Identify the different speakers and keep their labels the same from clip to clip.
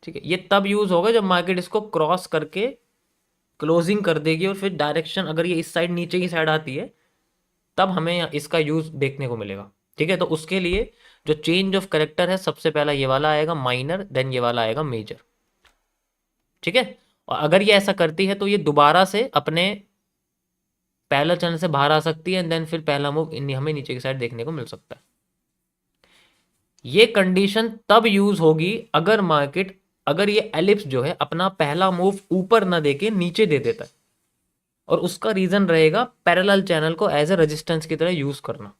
Speaker 1: ठीक है, ये तब यूज़ होगा जब मार्केट इसको क्रॉस करके क्लोजिंग कर देगी और फिर डायरेक्शन अगर ये इस साइड नीचे की साइड आती है तब हमें इसका यूज़ देखने को मिलेगा। ठीक है, तो उसके लिए जो चेंज ऑफ करेक्टर है सबसे पहला ये वाला आएगा माइनर, देन ये वाला आएगा मेजर। ठीक है, और अगर ये ऐसा करती है तो ये दोबारा से अपने पहला चैनल से बाहर आ सकती है, देन फिर पहला मूव हमें नीचे की साइड देखने को मिल सकता है। ये कंडीशन तब यूज होगी अगर मार्केट, अगर ये एलिप्स जो है अपना पहला मूव ऊपर ना देके नीचे दे देता है, और उसका रीजन रहेगा पैरेलल चैनल को एज ए रेजिस्टेंस की तरह यूज करना।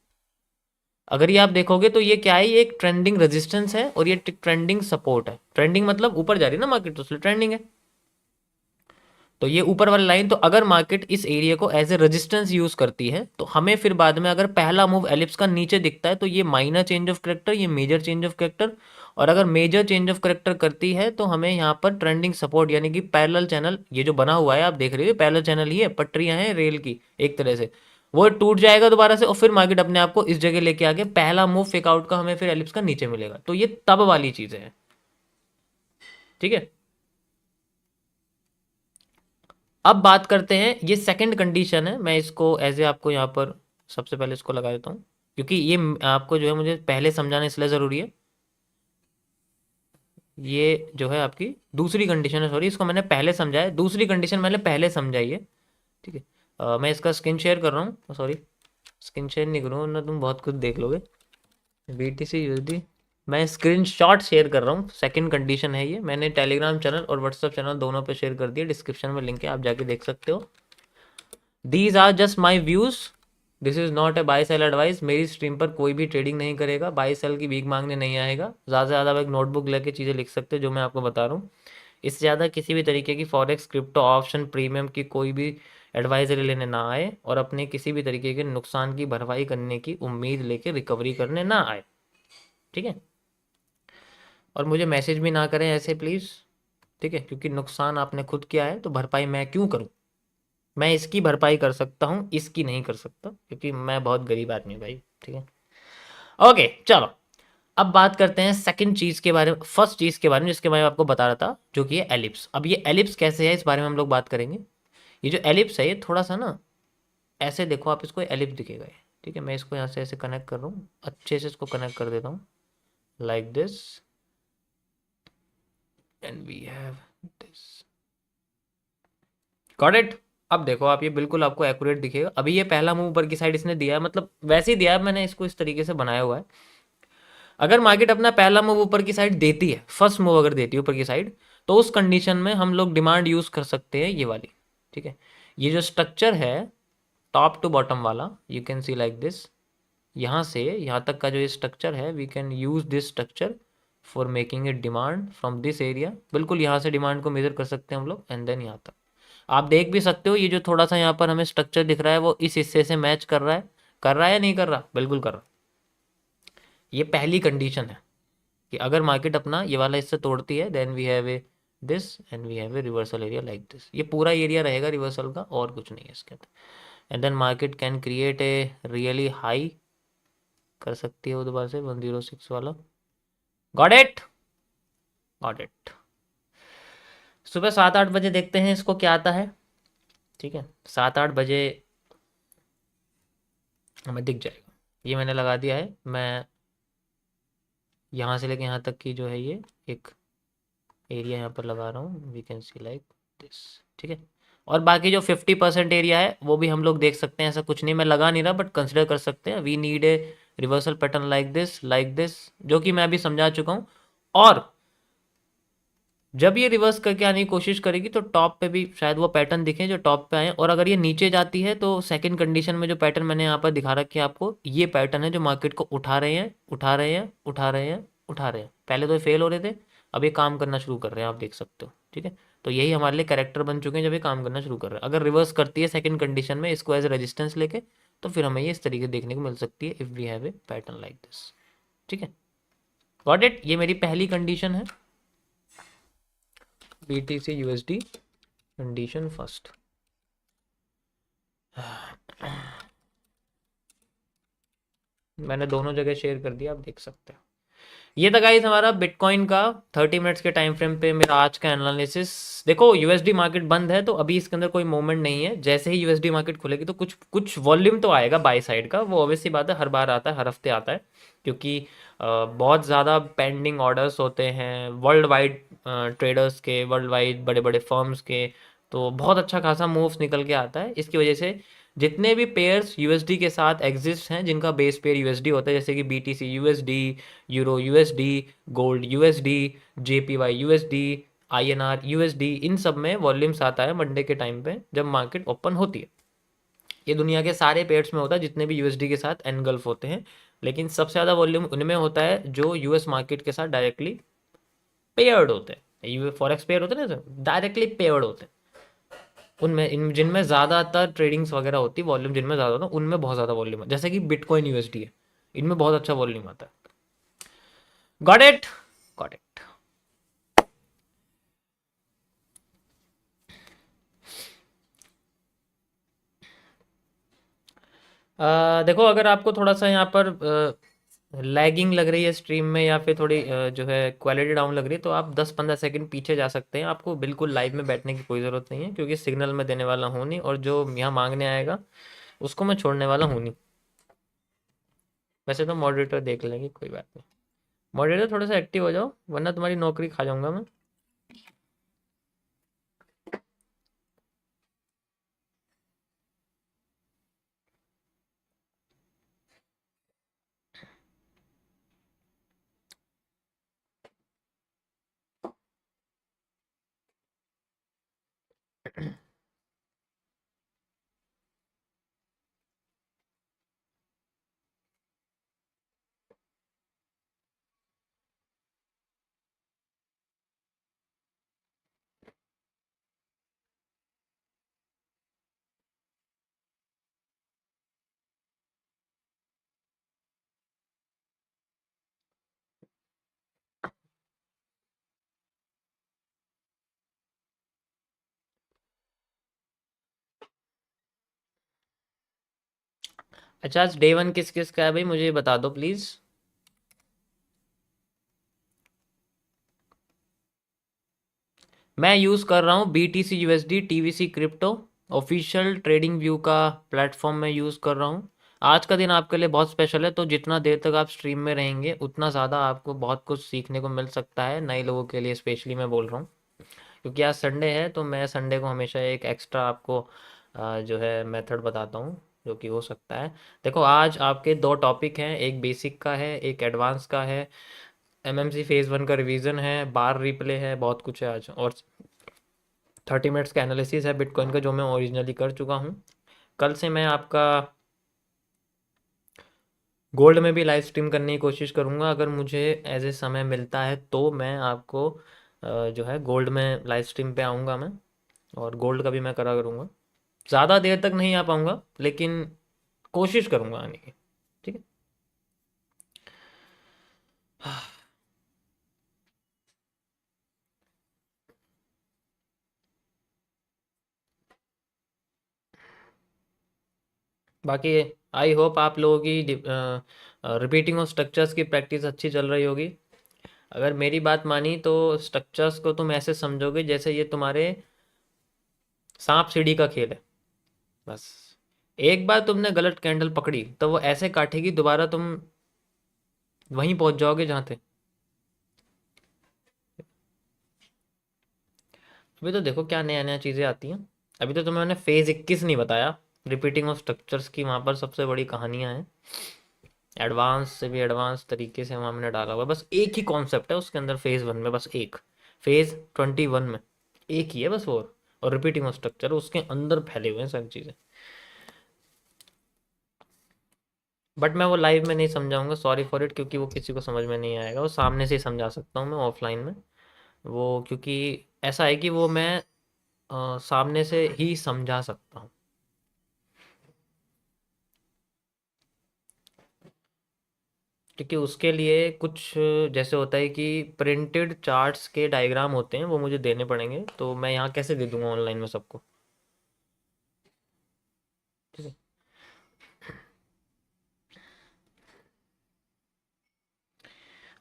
Speaker 1: अगर ये आप देखोगे तो ये क्या है, ये एक ट्रेंडिंग रेजिस्टेंस है और ये ट्रेंडिंग सपोर्ट है। ट्रेंडिंग मतलब ऊपर जा रही है ना मार्केट, तो इसलिए ट्रेंडिंग है। तो ये ऊपर वाली लाइन, तो अगर मार्केट इस एरिया को एज ए रेजिस्टेंस यूज करती है तो हमें फिर बाद में अगर पहला मूव एलिप्स का नीचे दिखता है तो ये माइनर चेंज ऑफ करेक्टर, ये मेजर चेंज ऑफ करेक्टर, और अगर मेजर चेंज ऑफ करेक्टर करती है तो हमें यहाँ पर ट्रेंडिंग सपोर्ट यानी कि पैरेलल चैनल, ये जो बना हुआ है आप देख रहे हो पैरेलल चैनल ही है, पटरियां हैं रेल की एक तरह से, वो टूट जाएगा दोबारा से और फिर मार्केट अपने आप को इस जगह लेके आके पहला मूव फेक आउट का हमें फिर एलिप्स का नीचे मिलेगा। तो ये तब वाली चीजें हैं। ठीक है, अब बात करते हैं, ये सेकंड कंडीशन है, मैं इसको एज ए आपको यहाँ पर सबसे पहले इसको लगा देता हूँ क्योंकि ये आपको जो है मुझे पहले समझाना इसलिए ज़रूरी है। ये जो है आपकी दूसरी कंडीशन है, सॉरी इसको मैंने पहले समझाया, दूसरी कंडीशन मैंने पहले समझाई है। ठीक है, मैं इसका स्क्रीन शेयर कर रहा हूँ, सॉरी स्क्रीन शेयर नहीं करूँ ना, तुम बहुत कुछ देख लोगे। BTC USD मैं स्क्रीन शॉट शेयर कर रहा हूँ, सेकंड कंडीशन है ये, मैंने टेलीग्राम चैनल और व्हाट्सएप चैनल दोनों पे शेयर कर दिया, डिस्क्रिप्शन में लिंक है, आप जाके देख सकते हो। These are just my views, this is not a buy sell advice. मेरी स्ट्रीम पर कोई भी ट्रेडिंग नहीं करेगा, बाई सेल की भीख मांगने नहीं आएगा। ज़्यादा से ज़्यादा आप एक नोटबुक लेके चीज़ें लिख सकते हो जो मैं आपको बता रहा हूँ। इससे ज़्यादा किसी भी तरीके की फॉरेक्स, क्रिप्टो, ऑप्शन, प्रीमियम की कोई भी एडवाइजरी लेने ना आए और अपने किसी भी तरीके के नुकसान की भरपाई करने की उम्मीद लेके रिकवरी करने ना आए। ठीक है, और मुझे मैसेज भी ना करें ऐसे प्लीज़। ठीक है, क्योंकि नुकसान आपने खुद किया है तो भरपाई मैं क्यों करूँ। मैं इसकी भरपाई कर सकता हूँ, इसकी नहीं कर सकता क्योंकि मैं बहुत गरीब आदमी भाई। ठीक है, ओके चलो अब बात करते हैं सेकंड चीज़ के बारे में, फर्स्ट चीज़ के बारे में जिसके बारे में आपको बता रहा था, जो कि है एलिप्स। अब ये एलिप्स कैसे है इस बारे में हम लोग बात करेंगे। ये जो एलिप्स है ये थोड़ा सा ना ऐसे देखो, आप इसको एलिप्स दिखेगा ये। ठीक है, मैं इसको यहाँ से ऐसे कनेक्ट कर रहा हूँ, अच्छे से इसको कनेक्ट कर देता हूँ like this and we have this, got it. अब देखो आप, ये बिल्कुल आपको एक्यूरेट दिखेगा। अभी ये पहला मूव ऊपर की साइड इसने दिया है, मतलब वैसे ही दिया है, मैंने इसको इस तरीके से बनाया हुआ है। अगर मार्केट अपना पहला मूव ऊपर की साइड देती है, फर्स्ट मूव अगर देती है ऊपर की साइड, तो उस कंडीशन में हम लोग डिमांड यूज कर सकते हैं ये वाली। ठीक है, ये जो स्ट्रक्चर है टॉप टू बॉटम वाला, you can see like this, यहाँ से यहाँ तक का जो ये स्ट्रक्चर है, we can use this structure for making a demand from this area. बिल्कुल यहाँ से डिमांड को मेजर कर सकते हैं हम लोग, एंड देन यहाँ तक आप देख भी सकते हो। ये जो थोड़ा सा यहाँ पर हमें स्ट्रक्चर दिख रहा है वो इस हिस्से से मैच कर रहा है, कर रहा है या नहीं कर रहा, बिल्कुल कर रहा। ये पहली कंडीशन है कि अगर मार्केट अपना ये वाला हिस्सा तोड़ती है, then we have a this and we have a reversal area like this. ये पूरा एरिया रहेगा रिवर्सल का, और कुछ नहीं है इसके अंदर। And then market can create a really high, कर सकती है वो दोबारा से 106 वाला। Got it, got it. सुबह 7-8 बजे देखते हैं इसको क्या आता है। ठीक है, 7-8 बजे हमें दिख जाएगा। ये मैंने लगा दिया है, मैं यहाँ से लेके यहाँ तक की जो है ये एक एरिया यहाँ पर लगा रहा हूँ, we can see like this. ठीक है, और बाकी जो 50% एरिया है वो भी हम लोग देख सकते हैं, ऐसा कुछ नहीं मैं लगा नहीं रहा बट कंसिडर कर सकते हैं। We need a reversal pattern like this, जो कि मैं अभी समझा चुका हूँ। और जब ये रिवर्स करके आने की कोशिश करेगी तो टॉप पे भी शायद वो पैटर्न दिखे जो टॉप पे आए, और अगर ये नीचे जाती है तो सेकंड कंडीशन में जो पैटर्न मैंने यहाँ पर दिखा रखी है आपको, ये पैटर्न है जो मार्केट को उठा रहे हैं, उठा रहे हैं, उठा रहे हैं, उठा रहे हैं। पहले तो ये फेल हो रहे थे, अब ये काम करना शुरू कर रहे हैं, आप देख सकते हो। ठीक है, तो यही हमारे लिए कैरेक्टर बन चुके हैं जब ये काम करना शुरू कर रहे हैं। अगर रिवर्स करती है सेकंड कंडीशन में इसको एज रेजिस्टेंस लेके, तो फिर हमें ये इस तरीके देखने को मिल सकती है, if we have a pattern like this. ठीक है, गॉट इट। ये मेरी पहली कंडीशन है, BTC USD कंडीशन फर्स्ट। मैंने दोनों जगह शेयर कर दिया, आप देख सकते हैं। ये था गाइस हमारा बिटकॉइन का 30 मिनट्स के टाइम फ्रेम पे मेरा आज का एनालिसिस। देखो यूएसडी मार्केट बंद है तो अभी इसके अंदर कोई मूवमेंट नहीं है। जैसे ही यूएसडी मार्केट खुलेगी तो कुछ कुछ वॉल्यूम तो आएगा बाय साइड का, वो ऑब्वियसली बात है, हर बार आता है, हर हफ्ते आता है, क्योंकि बहुत ज़्यादा पेंडिंग ऑर्डर्स होते हैं वर्ल्ड वाइड ट्रेडर्स के, वर्ल्ड वाइड बड़े बड़े फर्म्स के। तो बहुत अच्छा खासा मूव्स निकल के आता है। इसकी वजह से जितने भी पेयर्स यूएसडी के साथ एग्जिस्ट हैं, जिनका बेस पेयर यूएसडी होता है, जैसे कि BTC USD, euro USD, gold USD, JPY USD, INR USD, इन सब में वॉल्यूम्स आता है मंडे के टाइम पे जब मार्केट ओपन होती है। ये दुनिया के सारे पेयर्स में होता है जितने भी यूएसडी के साथ एनगल्फ होते हैं, लेकिन सबसे ज़्यादा वॉल्यूम उनमें होता है जो यूएस मार्केट के साथ डायरेक्टली पेयर्ड होते हैं। यू फॉरेक्स पेयर होते हैं ना, डायरेक्टली पेयर्ड होते हैं। उनमें इन जिनमें ज़्यादातर ट्रेडिंग्स वगैरह होती है, वॉल्यूम जिनमें ज़्यादा होता है उनमें बहुत ज़्यादा वॉल्यूम है, जैसे कि बिटकॉइन यूएसडी है, इनमें बहुत अच्छा वॉल्यूम आता है। Got it, got it. देखो अगर आपको थोड़ा सा यहाँ पर लैगिंग लग रही है स्ट्रीम में, या फिर थोड़ी जो है क्वालिटी डाउन लग रही है, तो आप 10-15 सेकंड पीछे जा सकते हैं। आपको बिल्कुल लाइव में बैठने की कोई ज़रूरत नहीं है, क्योंकि सिग्नल मैं देने वाला हूँ नहीं, और जो यहाँ मांगने आएगा उसको मैं छोड़ने वाला हूँ नहीं। वैसे तो मॉडरेटर देख लेंगे, कोई बात नहीं। मॉडरेटर थोड़ा सा एक्टिव हो जाओ, वरना तुम्हारी नौकरी खा जाऊंगा मैं। अच्छा, आज डे 1 किस किस का है भाई, मुझे बता दो प्लीज़। मैं यूज़ कर रहा हूँ BTC USD TVC crypto, official trading view का प्लेटफॉर्म मैं यूज़ कर रहा हूँ। आज का दिन आपके लिए बहुत स्पेशल है, तो जितना देर तक आप स्ट्रीम में रहेंगे उतना ज़्यादा आपको बहुत कुछ सीखने को मिल सकता है, नए लोगों के लिए स्पेशली मैं बोल रहा हूँ। क्योंकि आज संडे है तो मैं संडे को हमेशा एक एक्स्ट्रा आपको जो है मेथड बताता हूँ जो कि हो सकता है। देखो आज आपके दो टॉपिक हैं, एक बेसिक का है, एक एडवांस का है। MMC फेज़ 1 का रिवीजन है, बार रिप्ले है, बहुत कुछ है आज, और 30 मिनट्स का एनालिसिस है बिटकॉइन का, जो मैं ओरिजिनली कर चुका हूँ। कल से मैं आपका गोल्ड में भी लाइव स्ट्रीम करने की कोशिश करूँगा, अगर मुझे एज ए समय मिलता है तो मैं आपको जो है गोल्ड में लाइव स्ट्रीम पे आऊँगा मैं, और गोल्ड का भी मैं करा करूँगा। ज़्यादा देर तक नहीं आ पाऊँगा, लेकिन कोशिश करूँगा आने की। ठीक है। बाकी आई होप आप लोगों की रिपीटिंग ऑफ स्ट्रक्चर्स की प्रैक्टिस अच्छी चल रही होगी। अगर मेरी बात मानी तो स्ट्रक्चर्स को तुम ऐसे समझोगे जैसे ये तुम्हारे सांप सीढ़ी का खेल है। बस एक बार तुमने गलत कैंडल पकड़ी तो वो ऐसे काटेगी, दोबारा तुम वहीं पहुंच जाओगे जहाँ थे। अभी तो देखो क्या नया नया चीज़ें आती हैं। अभी तो तुम्हें मैंने फेज़ 21 नहीं बताया, रिपीटिंग ऑफ स्ट्रक्चर्स की वहाँ पर सबसे बड़ी कहानियाँ हैं। एडवांस से भी एडवांस तरीके से वहाँ मैंने डाला हुआ है। बस एक ही कॉन्सेप्ट है उसके अंदर फेज़ 1 में, बस एक। फेज़ 21 में एक ही है बस, और रिपीटिंग ऑफ स्ट्रक्चर उसके अंदर फैले हुए हैं सारी चीज़ें। बट मैं वो लाइव में नहीं समझाऊंगा, सॉरी फॉर इट, क्योंकि वो किसी को समझ में नहीं आएगा। वो सामने से ही समझा सकता हूँ मैं ऑफलाइन में, वो क्योंकि ऐसा है कि वो मैं सामने से ही समझा सकता हूँ। क्योंकि उसके लिए कुछ जैसे होता है कि प्रिंटेड चार्ट्स के डायग्राम होते हैं, वो मुझे देने पड़ेंगे, तो मैं यहाँ कैसे दे दूंगा ऑनलाइन में सबको। ठीक है।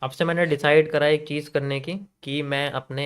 Speaker 1: अब से मैंने डिसाइड करा एक चीज़ करने की कि मैं अपने